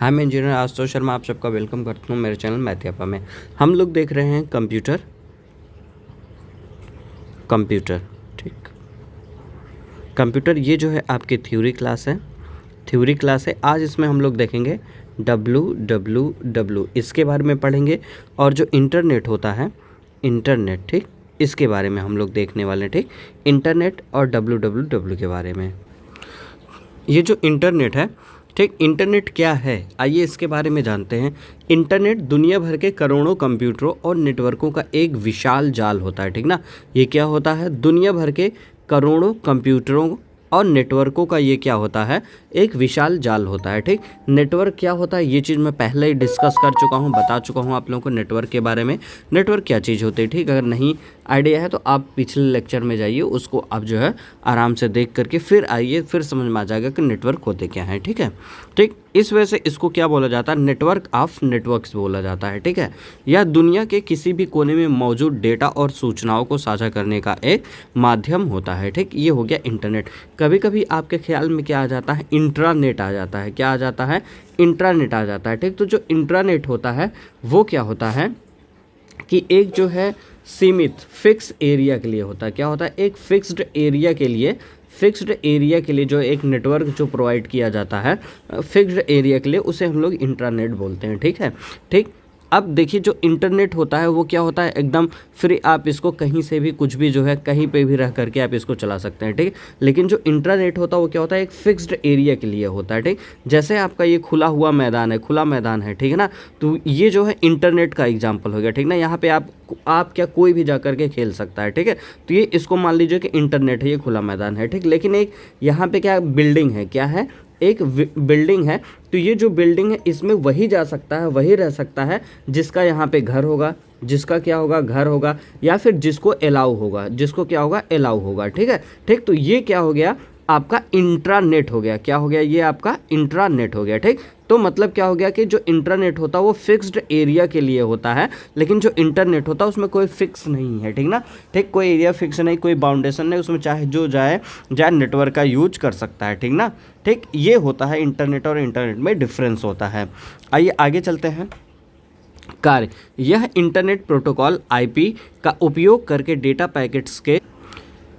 हाय, मैं इंजीनियर आशुतोष शर्मा आप सबका वेलकम करता हूँ मेरे चैनल मैथियापा में। हम लोग देख रहे हैं कंप्यूटर। ठीक, कंप्यूटर ये जो है आपकी थ्योरी क्लास है। आज इसमें हम लोग देखेंगे www इसके बारे में पढ़ेंगे, और जो इंटरनेट होता है इंटरनेट, ठीक, इसके बारे में हम लोग देखने वाले हैं। ठीक, इंटरनेट और www के बारे में। ये जो इंटरनेट है, ठीक, इंटरनेट क्या है आइए इसके बारे में जानते हैं। इंटरनेट दुनिया भर के करोड़ों कंप्यूटरों और नेटवर्कों का एक विशाल जाल होता है। ठीक ना, ये क्या होता है? दुनिया भर के करोड़ों कंप्यूटरों और नेटवर्कों का ये क्या होता है? एक विशाल जाल होता है। ठीक, नेटवर्क क्या होता है ये चीज़ मैं पहले ही डिस्कस कर चुका हूँ, बता चुका हूँ आप लोगों को नेटवर्क के बारे में। नेटवर्क क्या चीज़ होती है, ठीक, अगर नहीं आइडिया है तो आप पिछले लेक्चर में जाइए, उसको आप जो है आराम से देख करके फिर आइए, फिर समझ में आ जाएगा कि नेटवर्क होते क्या हैं। ठीक है, ठीक, इस वजह से इसको क्या बोला जाता है? नेटवर्क ऑफ नेटवर्क्स बोला जाता है। ठीक है, यह दुनिया के किसी भी कोने में मौजूद डेटा और सूचनाओं को साझा करने का एक माध्यम होता है। ठीक, ये हो गया इंटरनेट। कभी कभी आपके ख्याल में क्या आ जाता है? इंट्रानेट आ जाता है। क्या आ जाता है? इंट्रानेट आ जाता है। ठीक, तो जो इंट्रानेट होता है वो क्या होता है कि एक जो है सीमित फिक्स एरिया के लिए होता है। क्या होता है? एक फिक्स्ड एरिया के लिए जो एक नेटवर्क जो प्रोवाइड किया जाता है फिक्स्ड एरिया के लिए, उसे हम लोग इंट्रानेट बोलते हैं। ठीक है, ठीक, अब देखिए जो इंटरनेट होता है वो क्या होता है? एकदम फ्री, आप इसको कहीं से भी कुछ भी जो है कहीं पे भी रह करके आप इसको चला सकते हैं। ठीक, लेकिन जो इंटरनेट होता है वो क्या होता है? एक फिक्स्ड एरिया के लिए होता है। ठीक, जैसे आपका ये खुला मैदान है, ठीक है ना, तो ये जो है इंटरनेट का एग्जाम्पल हो गया। ठीक ना, यहाँ पे आप क्या कोई भी जा करके खेल सकता है। ठीक है, तो ये इसको मान लीजिए कि इंटरनेट है, ये खुला मैदान है। ठीक, लेकिन एक यहाँ पे क्या बिल्डिंग है, क्या है? एक बिल्डिंग है, तो ये जो बिल्डिंग है इसमें वही जा सकता है, वही रह सकता है जिसका यहाँ पे घर होगा, जिसका क्या होगा? घर होगा, या फिर जिसको अलाउ होगा, जिसको क्या होगा? अलाउ होगा। ठीक है, ठीक, तो ये क्या हो गया? आपका इंट्रानेट हो गया। क्या हो गया? ये आपका इंट्रानेट हो गया। ठीक, तो मतलब क्या हो गया कि जो इंटरनेट होता है वो फिक्स्ड एरिया के लिए होता है, लेकिन जो इंटरनेट होता है उसमें कोई फिक्स नहीं है। ठीक ना, ठीक, कोई एरिया फिक्स नहीं, कोई बाउंडेशन नहीं, उसमें चाहे जो जाए नेटवर्क का यूज कर सकता है। ठीक ना, ठीक, ये होता है इंटरनेट, और इंटरनेट में डिफरेंस होता है। आइए आगे चलते हैं। कार्य, यह इंटरनेट प्रोटोकॉल आईपी का उपयोग करके डेटा पैकेट्स के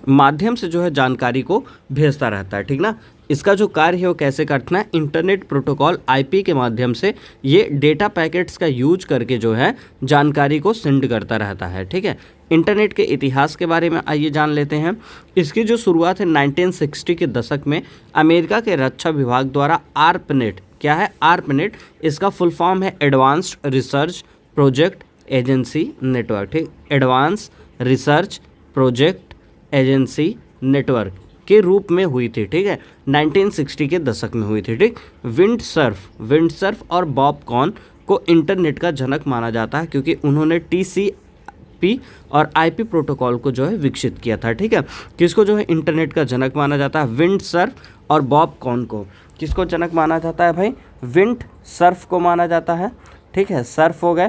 माध्यम से जो है जानकारी को भेजता रहता है। ठीक ना, इसका जो कार्य है वो कैसे करता है? इंटरनेट प्रोटोकॉल आईपी के माध्यम से ये डेटा पैकेट्स का यूज करके जो है जानकारी को सेंड करता रहता है। ठीक है, इंटरनेट के इतिहास के बारे में आइए जान लेते हैं। इसकी जो शुरुआत है 1960 के दशक में अमेरिका के रक्षा विभाग द्वारा आर्पनेट, क्या है? आर्पनेट, इसका फुल फॉर्म है advanced research project agency network. ठीक, advance research project agency network के रूप में हुई थी। ठीक है, 1960 के दशक में हुई थी। ठीक, विंडसर्फ और बॉब कॉन को इंटरनेट का जनक माना जाता है, क्योंकि उन्होंने टीसीपी और आईपी प्रोटोकॉल को जो है विकसित किया था। ठीक है, किसको जो है इंटरनेट का जनक माना जाता है? विंडसर्फ और बॉब कॉन को। किसको जनक माना जाता है भाई? विंडसर्फ को माना जाता है। ठीक है, सर्फ हो गए,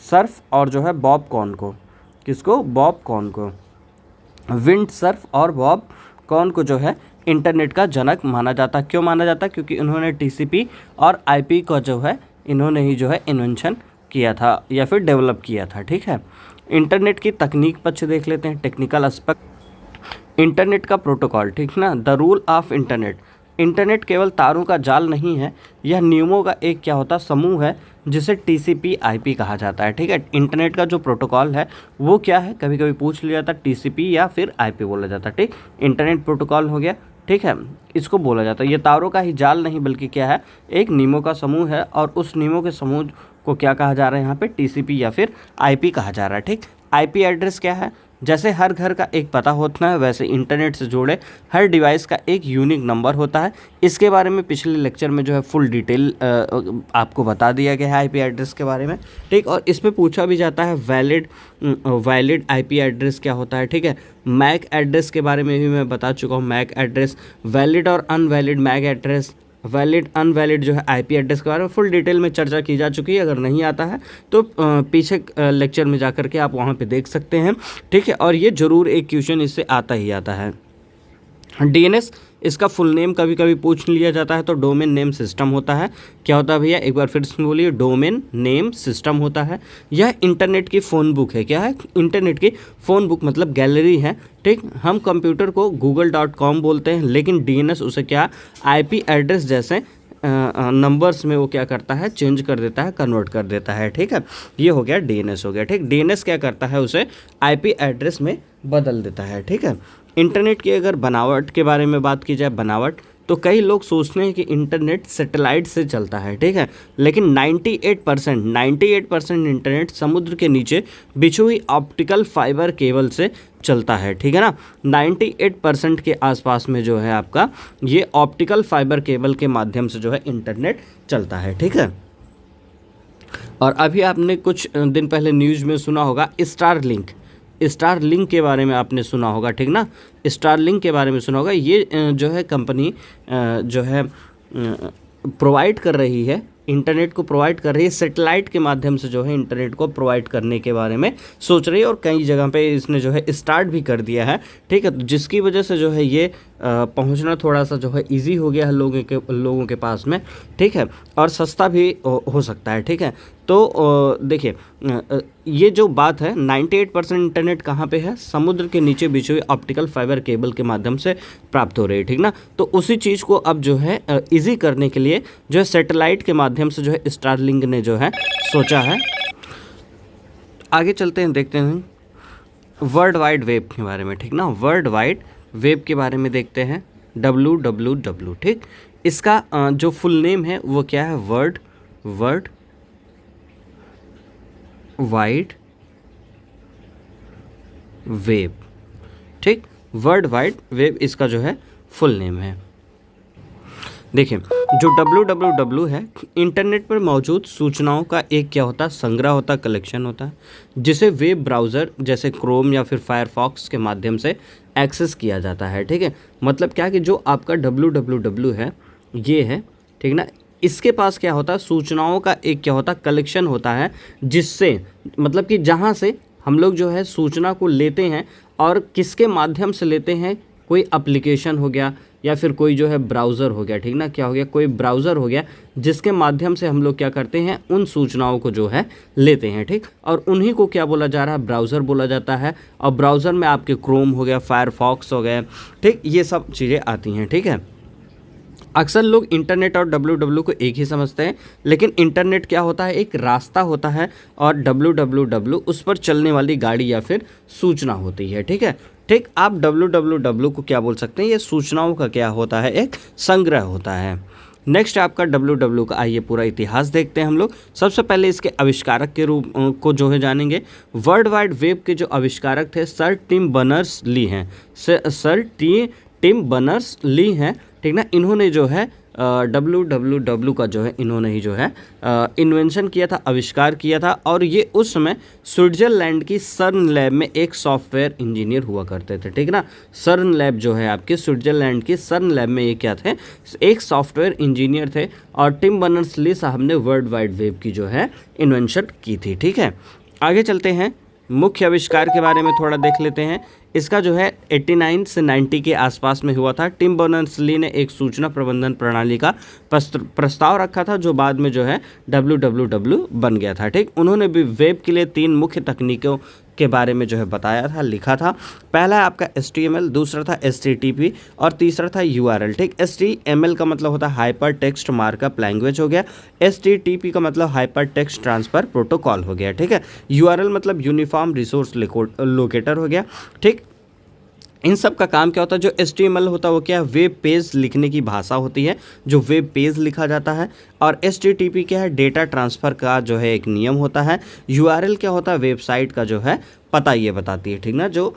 सर्फ, और जो है बॉब कॉन को, किसको? बॉब कॉन को। विंडसर्फ और बॉब कॉन को जो है इंटरनेट का जनक माना जाता। क्यों माना जाता? क्योंकि इन्होंने टीसीपी और आईपी का जो है इन्होंने ही जो है इन्वेंशन किया था या फिर डेवलप किया था। ठीक है, इंटरनेट की तकनीक पक्ष देख लेते हैं, टेक्निकल एस्पेक्ट। इंटरनेट का प्रोटोकॉल, ठीक ना, the rule of internet. Internet केवल तारों का जाल नहीं है, यह नियमों का एक क्या होता? समूह है, जिसे टीसीपी आईपी कहा जाता है। ठीक है, इंटरनेट का जो प्रोटोकॉल है वो क्या है? कभी कभी पूछ लिया जाता, टीसीपी या फिर आईपी बोला जाता है। ठीक, इंटरनेट प्रोटोकॉल हो गया। ठीक है, इसको बोला जाता है, ये तारों का ही जाल नहीं बल्कि क्या है? एक नियमों का समूह है, और उस नियमों के समूह को क्या कहा जा रहा है यहाँ पे? टीसीपी या फिर आईपी कहा जा रहा है। ठीक, आईपी एड्रेस क्या है? जैसे हर घर का एक पता होता है, वैसे इंटरनेट से जुड़े हर डिवाइस का एक यूनिक नंबर होता है। इसके बारे में पिछले लेक्चर में जो है फुल डिटेल आपको बता दिया गया है आईपी एड्रेस के बारे में। ठीक, और इस पे पूछा भी जाता है वैलिड आईपी एड्रेस क्या होता है। ठीक है, मैक एड्रेस के बारे में भी मैं बता चुका हूँ। मैक एड्रेस, वैलिड और invalid MAC address, valid invalid जो है आईपी एड्रेस के बारे में फुल डिटेल में चर्चा की जा चुकी है। अगर नहीं आता है तो पीछे लेक्चर में जा करके आप वहाँ पे देख सकते हैं। ठीक है, और ये ज़रूर एक क्वेश्चन इससे आता ही आता है। डीएनएस इसका फुल नेम कभी कभी पूछ लिया जाता है, तो डोमेन नेम सिस्टम होता है। क्या होता है भैया, एक बार फिर से बोलिए, डोमेन नेम सिस्टम होता है। यह इंटरनेट की फ़ोन बुक है। क्या है, इंटरनेट की फ़ोन बुक मतलब गैलरी है, ठीक। हम कंप्यूटर को google.com बोलते हैं, लेकिन DNS उसे क्या, IP एड्रेस जैसे नंबर्स में वो क्या करता है, चेंज कर देता है, कन्वर्ट कर देता है, ठीक है। ये हो गया DNS हो गया, ठीक। DNS क्या करता है, उसे IP एड्रेस में बदल देता है, ठीक है। इंटरनेट की अगर बनावट के बारे में बात की जाए, बनावट, तो कई लोग सोचते हैं कि इंटरनेट सैटेलाइट से चलता है, ठीक है, लेकिन 98% इंटरनेट समुद्र के नीचे बिछी हुई ऑप्टिकल फाइबर केबल से चलता है, ठीक है ना। 98% के आसपास में जो है आपका ये ऑप्टिकल फाइबर केबल के माध्यम से जो है इंटरनेट चलता है, ठीक है। और अभी आपने कुछ दिन पहले न्यूज़ में सुना होगा स्टारलिंक के बारे में आपने सुना होगा, ठीक ना। स्टारलिंक के बारे में सुना होगा। ये जो है कंपनी जो है प्रोवाइड कर रही है, इंटरनेट को प्रोवाइड कर रही है, सैटेलाइट के माध्यम से जो है इंटरनेट को प्रोवाइड करने के बारे में सोच रही है, और कई जगह पे इसने जो है स्टार्ट भी कर दिया है, ठीक है। तो जिसकी वजह से जो है ये पहुंचना थोड़ा सा जो है इजी हो गया है लोगों के पास में, ठीक है, और सस्ता भी हो सकता है, ठीक है। तो देखिए, ये जो बात है 98% इंटरनेट कहाँ पे है, समुद्र के नीचे बिछी हुई ऑप्टिकल फाइबर केबल के माध्यम से प्राप्त हो रही है, ठीक ना। तो उसी चीज़ को अब जो है इजी करने के लिए जो है सैटेलाइट के माध्यम से जो है स्टारलिंक ने जो है सोचा है। आगे चलते हैं, देखते हैं वर्ल्ड वाइड वेब के बारे में, ठीक ना। वर्ल्ड वाइड वेब के बारे में देखते हैं, WWW, ठीक। इसका जो फुल नेम है वो क्या है, वर्ल्ड वाइड वेब, ठीक। वर्ल्ड वाइड वेब इसका जो है फुल नेम है। देखिए, जो WWW है, इंटरनेट पर मौजूद सूचनाओं का एक क्या होता है, संग्रह होता है, कलेक्शन होता है, जिसे वेब ब्राउज़र जैसे क्रोम या फिर फायरफॉक्स के माध्यम से एक्सेस किया जाता है, ठीक है। मतलब क्या कि जो आपका WWW है, ये है, ठीक ना, इसके पास क्या होता है, सूचनाओं का एक क्या होता है, कलेक्शन होता है, जिससे मतलब कि जहाँ से हम लोग जो है सूचना को लेते हैं, और किसके माध्यम से लेते हैं, कोई एप्लीकेशन हो गया या फिर कोई जो है ब्राउज़र हो गया, ठीक ना। क्या हो गया, कोई ब्राउज़र हो गया, जिसके माध्यम से हम लोग क्या करते हैं, उन सूचनाओं को जो है लेते हैं, ठीक। और उन्हीं को क्या बोला जा रहा है, ब्राउज़र बोला जाता है। और ब्राउज़र में आपके क्रोम हो गया, फायरफॉक्स हो गया, ठीक, ये सब चीज़ें आती हैं, ठीक है। अक्सर लोग इंटरनेट और WWW को एक ही समझते हैं, लेकिन इंटरनेट क्या होता है, एक रास्ता होता है, और WWW उस पर चलने वाली गाड़ी या फिर सूचना होती है, ठीक है, ठीक। आप WWW को क्या बोल सकते हैं, ये सूचनाओं का क्या होता है, एक संग्रह होता है। नेक्स्ट आपका WWW का आइए पूरा इतिहास देखते हैं हम लोग। सबसे पहले इसके आविष्कारक के रूप को जो है जानेंगे। वर्ल्ड वाइड वेब के जो आविष्कारक थे सर टिम बर्नर्स-ली हैं, सर टिम बर्नर्स-ली हैं, ठीक ना। इन्होंने जो है WWW का जो है इन्होंने ही जो है इन्वेंशन किया था, आविष्कार किया था, और ये उस समय स्विट्ज़रलैंड की सर्न लैब में एक सॉफ्टवेयर इंजीनियर हुआ करते थे, ठीक ना। सर्न लैब जो है आपके स्विट्ज़रलैंड की सर्न लैब में ये क्या थे, एक सॉफ्टवेयर इंजीनियर थे, और टिम बर्नर्स-ली साहब ने वर्ल्ड वाइड वेब की जो है इन्वेंशन की थी, ठीक है। आगे चलते हैं, मुख्य आविष्कार के बारे में थोड़ा देख लेते हैं। इसका जो है 89 से 90 के आसपास में हुआ था। टिम बर्नर्स-ली ने एक सूचना प्रबंधन प्रणाली का प्रस्ताव रखा था, जो बाद में जो है WWW बन गया था, ठीक। उन्होंने भी वेब के लिए 3 मुख्य तकनीकों के बारे में जो है बताया था, लिखा था। पहला है आपका HTML, दूसरा था HTTP, और तीसरा था URL, ठीक। HTML का मतलब होता है हाइपर टेक्स्ट मार्कअप लैंग्वेज हो गया, HTTP का मतलब हाइपर टेक्स्ट ट्रांसफ़र प्रोटोकॉल हो गया, ठीक है। URL मतलब यूनिफॉर्म रिसोर्स लोकेटर हो गया, ठीक। इन सब का काम क्या होता है, जो HTML होता है वो क्या है, वेब पेज लिखने की भाषा होती है, जो वेब पेज लिखा जाता है। और HTTP क्या है, डेटा ट्रांसफ़र का जो है एक नियम होता है। URL क्या होता है, वेबसाइट का जो है पता ये बताती है, ठीक ना। जो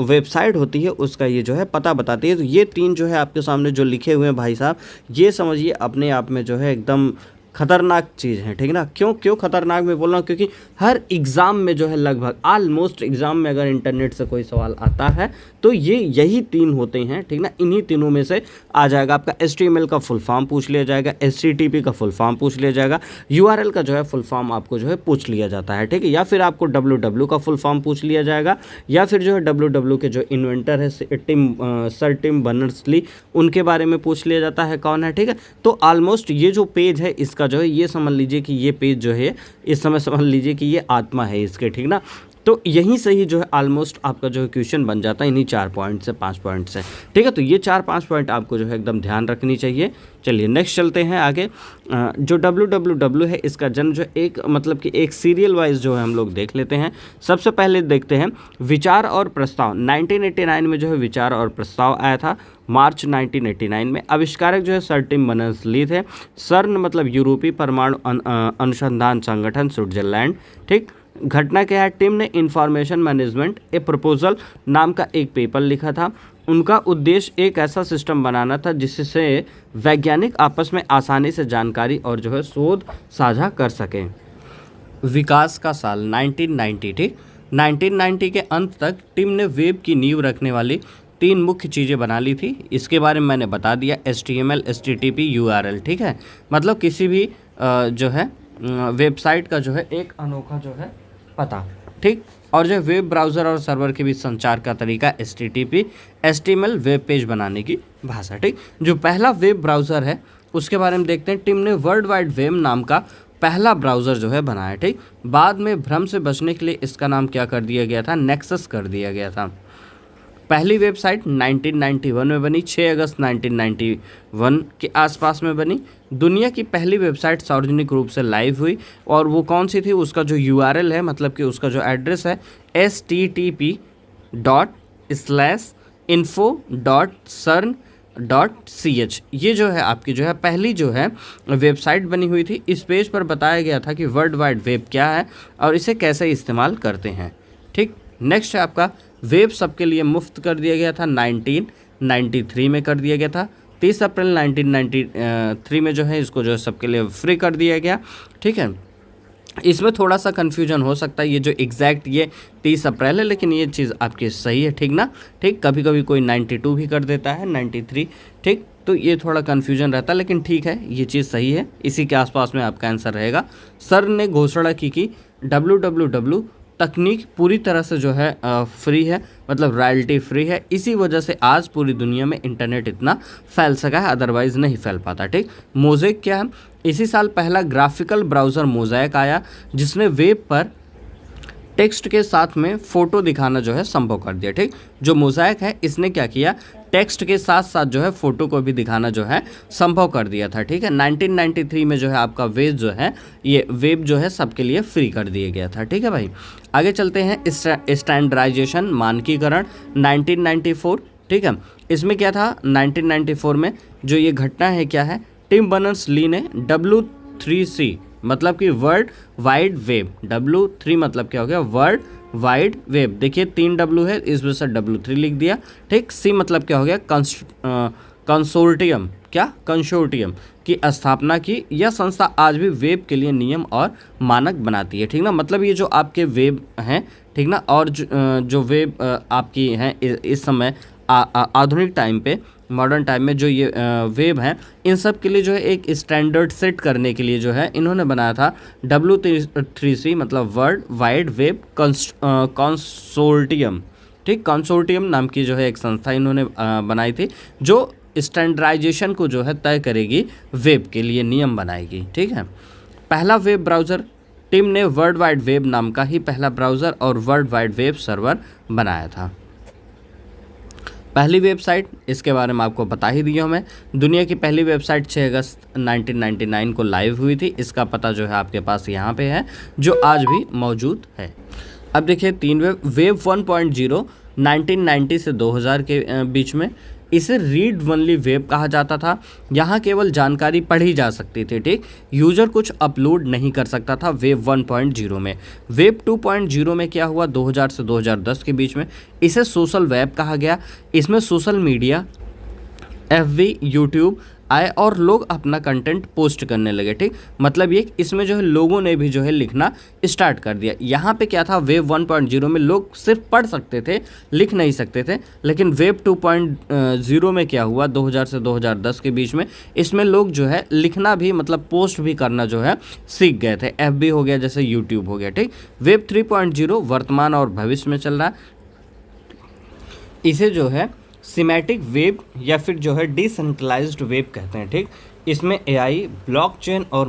वेबसाइट होती है उसका ये जो है पता बताती है। तो ये 3 जो है आपके सामने जो लिखे हुए हैं भाई साहब, ये समझिए अपने आप में जो है एकदम खतरनाक चीज़ है, ठीक ना। क्यों खतरनाक मैं बोल रहा हूँ, क्योंकि हर एग्ज़ाम में जो है लगभग ऑलमोस्ट एग्ज़ाम में अगर इंटरनेट से कोई सवाल आता है तो ये यही 3 होते हैं, ठीक ना। इन्हीं तीनों में से आ जाएगा। आपका HTML का फुल फॉर्म पूछ लिया जाएगा, HTTP का फुल फॉर्म पूछ लिया जाएगा, URL का जो है फुल फॉर्म आपको जो है पूछ लिया जाता है, ठीक है। या फिर आपको WW का फुल फॉर्म पूछ लिया जाएगा, या फिर जो है WW के जो इन्वेंटर है सर टिम बर्नर्स-ली, उनके बारे में पूछ लिया जाता है कौन है, ठीक है। तो ऑलमोस्ट ये जो पेज है इसका जो है, ये समझ लीजिए कि ये पेज जो है इस समय समझ लीजिए कि ये आत्मा है इसके, ठीक ना। तो यहीं से ही जो है ऑलमोस्ट आपका जो है क्वेश्चन बन जाता है इन्हीं 4 पॉइंट से, 5 पॉइंट से, ठीक है। तो ये 4-5 पॉइंट आपको जो है एकदम ध्यान रखनी चाहिए। चलिए नेक्स्ट चलते हैं आगे। जो WWW है इसका जन्म जो एक मतलब कि एक सीरियल वाइज जो है हम लोग देख लेते हैं। सबसे पहले देखते हैं विचार और प्रस्ताव। 1989 में जो है विचार और प्रस्ताव आया था, मार्च 1989 में। आविष्कारक जो है सर टिम बर्नर्स-ली थे। सर्न मतलब यूरोपीय परमाणु अनुसंधान संगठन, स्विट्जरलैंड, ठीक। घटना क्या है, टिम ने इंफॉर्मेशन मैनेजमेंट ए प्रपोजल नाम का एक पेपर लिखा था। उनका उद्देश्य एक ऐसा सिस्टम बनाना था जिससे वैज्ञानिक आपस में आसानी से जानकारी और जो है शोध साझा कर सकें। विकास का साल 1990, ठीक। 1990 के अंत तक टिम ने वेब की नींव रखने वाली 3 मुख्य चीज़ें बना ली थी। इसके बारे में मैंने बता दिया, HTML, HTTP, URL, ठीक है। मतलब किसी भी जो है वेबसाइट का जो है एक अनोखा जो है पता, ठीक। और जो वेब ब्राउज़र और सर्वर के बीच संचार का तरीका HTTP, HTML वेब पेज बनाने की भाषा, ठीक। जो पहला वेब ब्राउज़र है उसके बारे में देखते हैं। टिम ने वर्ल्ड वाइड वेब नाम का पहला ब्राउज़र जो है बनाया, ठीक। बाद में भ्रम से बचने के लिए इसका नाम क्या कर दिया गया था, नेक्सस कर दिया गया था। पहली वेबसाइट 1991 में बनी, 6 अगस्त 1991 के आसपास में बनी। दुनिया की पहली वेबसाइट सार्वजनिक रूप से लाइव हुई, और वो कौन सी थी, उसका जो URL है मतलब कि उसका जो एड्रेस है http:/info.cern.ch। ये जो है आपकी जो है पहली जो है वेबसाइट बनी हुई थी। इस पेज पर बताया गया था कि वर्ल्ड वाइड वेब क्या है और इसे कैसे इस्तेमाल करते हैं, ठीक। नेक्स्ट है आपका वेब सबके लिए मुफ्त कर दिया गया था, 1993 में कर दिया गया था। 30 अप्रैल 1993 में जो है इसको जो है सबके लिए फ्री कर दिया गया, ठीक है। इसमें थोड़ा सा कन्फ्यूजन हो सकता है, ये जो एग्जैक्ट ये 30 अप्रैल है, लेकिन ये चीज़ आपकी सही है, ठीक ना, ठीक। कभी कभी कोई 92 भी कर देता है, 93, ठीक। तो ये थोड़ा कन्फ्यूजन रहता है, लेकिन ठीक है, ये चीज़ सही है। इसी के आसपास में आपका आंसर रहेगा। सर ने घोषणा की कि WWW तकनीक पूरी तरह से जो है फ्री है, मतलब रॉयल्टी फ्री है। इसी वजह से आज पूरी दुनिया में इंटरनेट इतना फैल सका है, अदरवाइज़ नहीं फैल पाता, ठीक। मोज़ेक क्या है, इसी साल पहला ग्राफिकल ब्राउज़र मोज़ेक आया जिसने वेब पर टेक्स्ट के साथ में फ़ोटो दिखाना जो है संभव कर दिया, ठीक। जो मोज़ेक है इसने क्या किया, टेक्स्ट के साथ साथ जो है फ़ोटो को भी दिखाना जो है संभव कर दिया था, ठीक है। 1993 में जो है आपका वेब जो है ये वेब जो है सबके लिए फ्री कर दिया गया था, ठीक है भाई। आगे चलते हैं, स्टैंडर्डाइजेशन मानकीकरण 1994, ठीक है। इसमें क्या था, 1994 में जो ये घटना है क्या है, टिम बर्नर्स-ली ने W3C मतलब कि वर्ल्ड वाइड वेब, W3 मतलब क्या हो गया, वर्ल्ड वाइड वेब। देखिए 3 W है, इस वजह से W3 लिख दिया, ठीक। C मतलब क्या हो गया, कंसोर्टियम, क्या, कंसोर्टियम की स्थापना की। यह संस्था आज भी वेब के लिए नियम और मानक बनाती है, ठीक ना। मतलब ये जो आपके वेब हैं, ठीक ना, और जो वेब आपकी हैं इस समय आधुनिक टाइम पे, मॉडर्न टाइम में जो ये वेब हैं, इन सब के लिए जो है एक स्टैंडर्ड सेट करने के लिए जो है इन्होंने बनाया था W3C मतलब वर्ल्ड वाइड वेब कंसोर्टियम, ठीक। कंसोर्टियम नाम की जो है एक संस्था इन्होंने बनाई थी जो स्टैंडर्डाइजेशन को जो है तय करेगी, वेब के लिए नियम बनाएगी, ठीक है। पहला वेब ब्राउज़र, टिम ने वर्ल्ड वाइड वेब नाम का ही पहला ब्राउज़र और वर्ल्ड वाइड वेब सर्वर बनाया था। पहली वेबसाइट, इसके बारे में आपको बता ही दिया मैं। दुनिया की पहली वेबसाइट 6 अगस्त 1999 को लाइव हुई थी। इसका पता जो है आपके पास यहाँ पे है, जो आज भी मौजूद है। अब देखिए 3 वेब 1.0 1990 से 2000 के बीच में, इसे रीड ओनली वेब कहा जाता था। यहाँ केवल जानकारी पढ़ी जा सकती थी, ठीक। यूजर कुछ अपलोड नहीं कर सकता था वेब 1.0 में। वेब 2.0 में क्या हुआ, 2000 से 2010 के बीच में, इसे सोशल वेब कहा गया। इसमें सोशल मीडिया, FB, यूट्यूब, आए और लोग अपना कंटेंट पोस्ट करने लगे, ठीक। मतलब ये इसमें जो है लोगों ने भी जो है लिखना स्टार्ट कर दिया। यहाँ पे क्या था, वेब 1.0 में लोग सिर्फ पढ़ सकते थे, लिख नहीं सकते थे। लेकिन वेब 2.0 में क्या हुआ, 2000 से 2010 के बीच में, इसमें लोग जो है लिखना भी मतलब पोस्ट भी करना जो है सीख गए थे। FB हो गया, जैसे यूट्यूब हो गया, ठीक। वेब 3.0 वर्तमान और भविष्य में चल रहा है। इसे जो है सिमेटिक वेब या फिर जो है डिसेंट्रलाइज्ड वेब कहते हैं, ठीक। इसमें AI, ब्लॉकचेन और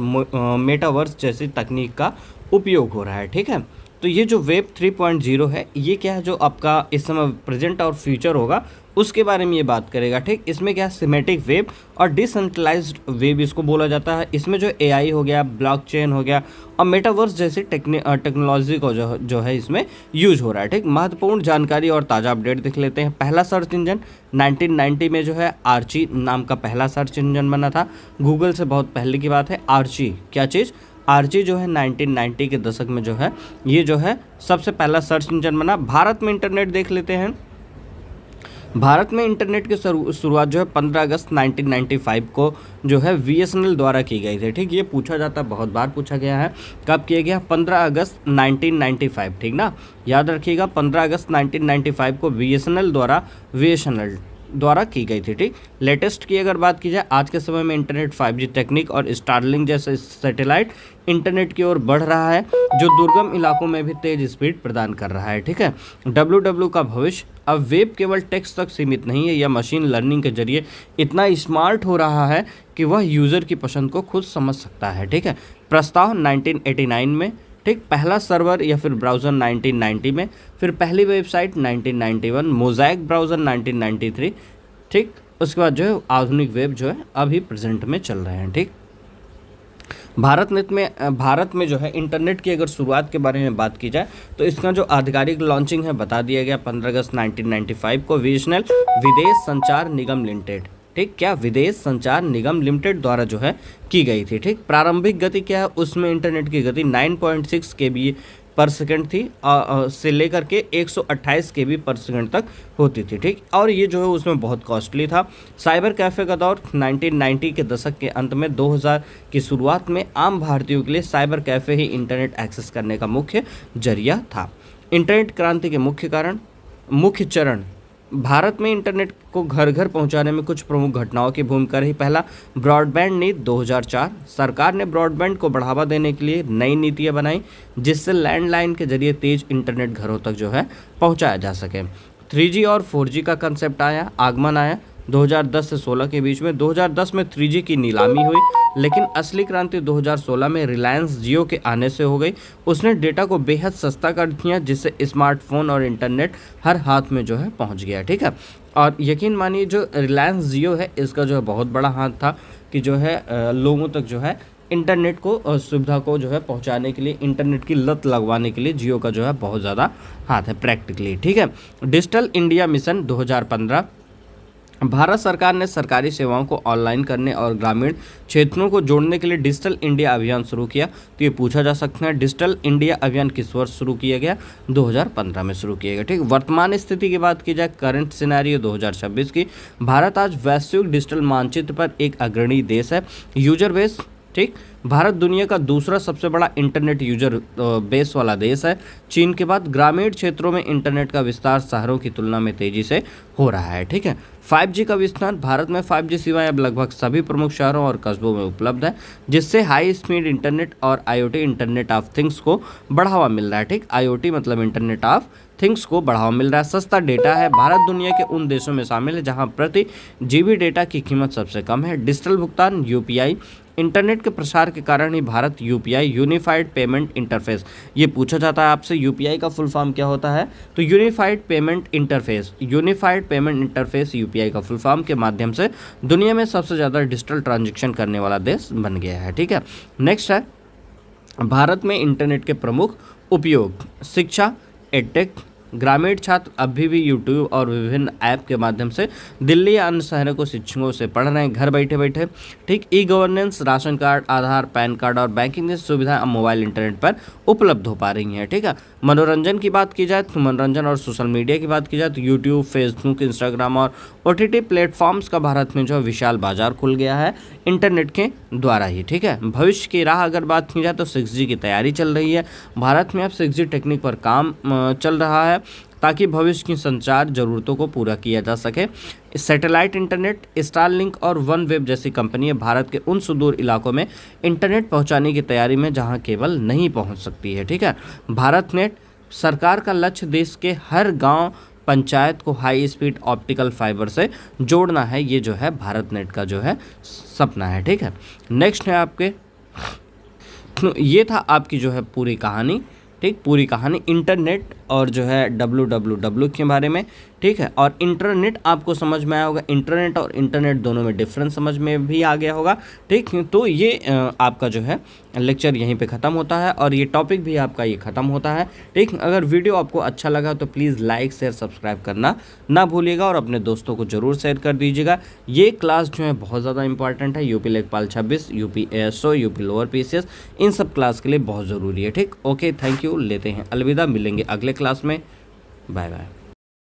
मेटावर्स जैसी तकनीक का उपयोग हो रहा है, ठीक है। तो ये जो वेब 3.0 है, ये क्या है, जो आपका इस समय प्रेजेंट और फ्यूचर होगा उसके बारे में ये बात करेगा, ठीक। इसमें क्या सिमेटिक वेब और डिसेंट्रलाइज्ड वेब इसको बोला जाता है। इसमें जो AI हो गया, ब्लॉकचेन हो गया और मेटावर्स जैसी टेक्नोलॉजी को जो है इसमें यूज हो रहा है, ठीक। महत्वपूर्ण जानकारी और ताज़ा अपडेट देख लेते हैं। पहला सर्च इंजन 1990 में जो है आर्ची नाम का पहला सर्च इंजन बना था। गूगल से बहुत पहले की बात है। आर्ची क्या चीज़, आर्ची जो है 1990 के दशक में जो है ये जो है सबसे पहला सर्च इंजन बना। भारत में इंटरनेट देख लेते हैं। भारत में इंटरनेट की शुरुआत जो है 15 अगस्त 1995 को जो है BSNL द्वारा की गई थी, ठीक। ये पूछा जाता है, बहुत बार पूछा गया है, कब किया गया, 15 अगस्त 1995, ठीक ना, याद रखिएगा। 15 अगस्त 1995 को BSNL द्वारा की गई थी, ठीक। लेटेस्ट की अगर बात की जाए, आज के समय में इंटरनेट 5G टेक्निक और स्टारलिंक जैसे सैटेलाइट इंटरनेट की ओर बढ़ रहा है, जो दुर्गम इलाकों में भी तेज स्पीड प्रदान कर रहा है, ठीक है। WW का भविष्य, अब वेब केवल टेक्स्ट तक सीमित नहीं है, यह मशीन लर्निंग के जरिए इतना स्मार्ट हो रहा है कि वह यूज़र की पसंद को खुद समझ सकता है, ठीक है। प्रस्ताव 1989 में, ठीक। पहला सर्वर या फिर ब्राउज़र 1990 में, फिर पहली वेबसाइट 1991, मोज़ाइक ब्राउज़र 1993, ठीक। उसके बाद जो है आधुनिक वेब जो है अभी प्रेजेंट में चल रहे हैं, ठीक। भारत में जो है इंटरनेट की अगर शुरुआत के बारे में बात की जाए तो इसका जो आधिकारिक लॉन्चिंग है बता दिया गया 15 अगस्त 1995 को BSNL विदेश संचार निगम लिमिटेड, ठीक। क्या, विदेश संचार निगम लिमिटेड द्वारा जो है की गई थी, ठीक। प्रारंभिक गति क्या है, उसमें इंटरनेट की गति 9.6 kbps पर सेकंड थी से लेकर के 128 kbps पर सेकंड तक होती थी, ठीक। और ये जो है उसमें बहुत कॉस्टली था। साइबर कैफ़े का दौर 1990 के दशक के अंत में 2000 की शुरुआत में आम भारतीयों के लिए साइबर कैफ़े ही इंटरनेट एक्सेस करने का मुख्य जरिया था। इंटरनेट क्रांति के मुख्य चरण, भारत में इंटरनेट को घर घर पहुंचाने में कुछ प्रमुख घटनाओं की भूमिका रही। पहला, ब्रॉडबैंड नीति 2004, सरकार ने ब्रॉडबैंड को बढ़ावा देने के लिए नई नीतियां बनाई जिससे लैंडलाइन के जरिए तेज इंटरनेट घरों तक जो है पहुंचाया जा सके। 3G और 4G का कंसेप्ट आगमन आया 2010 से 16 के बीच में। 2010 में 3G की नीलामी हुई, लेकिन असली क्रांति 2016 में रिलायंस जियो के आने से हो गई। उसने डेटा को बेहद सस्ता कर दिया जिससे स्मार्टफोन और इंटरनेट हर हाथ में जो है पहुंच गया, ठीक है। और यकीन मानिए जो रिलायंस जियो है इसका जो है बहुत बड़ा हाथ था कि जो है लोगों तक जो है इंटरनेट को सुविधा को जो है पहुंचाने के लिए, इंटरनेट की लत लगवाने के लिए जियो का जो है बहुत ज़्यादा हाथ है प्रैक्टिकली, ठीक है। डिजिटल इंडिया मिशन 2015, भारत सरकार ने सरकारी सेवाओं को ऑनलाइन करने और ग्रामीण क्षेत्रों को जोड़ने के लिए डिजिटल इंडिया अभियान शुरू किया। तो ये पूछा जा सकता है डिजिटल इंडिया अभियान किस वर्ष शुरू किया गया, 2015 में शुरू किया गया, ठीक। वर्तमान स्थिति की बात की जाए, करंट सिनेरियो 2026 की, भारत आज वैश्विक डिजिटल मानचित्र पर एक अग्रणी देश है। यूजर बेस, ठीक, भारत दुनिया का दूसरा सबसे बड़ा इंटरनेट यूजर बेस वाला देश है चीन के बाद। ग्रामीण क्षेत्रों में इंटरनेट का विस्तार शहरों की तुलना में तेजी से हो रहा है, ठीक है। 5G का विस्तार, भारत में 5G सेवाएं अब लगभग सभी प्रमुख शहरों और कस्बों में उपलब्ध है जिससे हाई स्पीड इंटरनेट और IoT इंटरनेट ऑफ थिंग्स को बढ़ावा मिल रहा है, ठीक। IoT मतलब इंटरनेट ऑफ थिंग्स को बढ़ावा मिल रहा है। सस्ता डेटा है, भारत दुनिया के उन देशों में शामिल है जहां प्रति GB डेटा की कीमत सबसे कम है। डिजिटल भुगतान UPI, इंटरनेट के प्रसार के कारण ही Bharat UPI unified payment interface, ये पूछा जाता है आपसे UPI का फुल फॉर्म क्या होता है, तो यूनिफाइड पेमेंट इंटरफेस UPI का फुल फॉर्म के माध्यम से दुनिया में सबसे ज़्यादा डिजिटल ट्रांजैक्शन करने वाला देश बन गया है, ठीक है। नेक्स्ट है भारत में इंटरनेट के प्रमुख उपयोग, शिक्षा, एडटेक, ग्रामीण छात्र अभी भी यूट्यूब और विभिन्न ऐप के माध्यम से दिल्ली या अन्य शहरों को शिक्षकों से पढ़ रहे हैं घर बैठे बैठे। ठीक, ई गवर्नेंस, राशन कार्ड, आधार, पैन कार्ड और बैंकिंग जैसी सुविधाएं अब मोबाइल इंटरनेट पर उपलब्ध हो पा रही हैं। ठीक है, मनोरंजन की बात की जाए तो मनोरंजन और सोशल मीडिया की बात की जाए तो यूट्यूब, फेसबुक, इंस्टाग्राम और OTT प्लेटफॉर्म्स का भारत में जो विशाल बाजार खुल गया है इंटरनेट के द्वारा ही। ठीक है, भविष्य की राह अगर बात की जाए तो 6G की तैयारी चल रही है। भारत में अब 6G टेक्निक पर काम चल रहा है ताकि भविष्य की संचार जरूरतों को पूरा किया जा सके। सैटेलाइट इंटरनेट, स्टारलिंक और वन वेब जैसी कंपनियां भारत के उन सुदूर इलाकों में इंटरनेट पहुंचाने की तैयारी में जहां केबल नहीं पहुंच सकती है। ठीक है, भारत नेट सरकार का लक्ष्य देश के हर गांव पंचायत को हाई स्पीड ऑप्टिकल फाइबर से जोड़ना है। ये जो है भारत नेट का जो है सपना है। ठीक है, नेक्स्ट है आपके, ये था आपकी जो है पूरी कहानी। ठीक, पूरी कहानी इंटरनेट और जो है www के बारे में। ठीक है, और इंटरनेट आपको समझ में आया होगा, इंटरनेट और इंटरनेट दोनों में डिफरेंस समझ में भी आ गया होगा। ठीक, तो ये आपका जो है लेक्चर यहीं पे ख़त्म होता है और ये टॉपिक भी आपका ये ख़त्म होता है। ठीक, अगर वीडियो आपको अच्छा लगा तो प्लीज़ लाइक, शेयर, सब्सक्राइब करना ना भूलिएगा और अपने दोस्तों को ज़रूर शेयर कर दीजिएगा। ये क्लास जो है बहुत ज़्यादा इंपॉर्टेंट है, यूपी लेखपाल 26, UP ASO, UP lower PCS, इन सब क्लास के लिए बहुत ज़रूरी है। ठीक, ओके, थैंक यू, लेते हैं अलविदा, मिलेंगे अगले क्लास में, बाय बाय।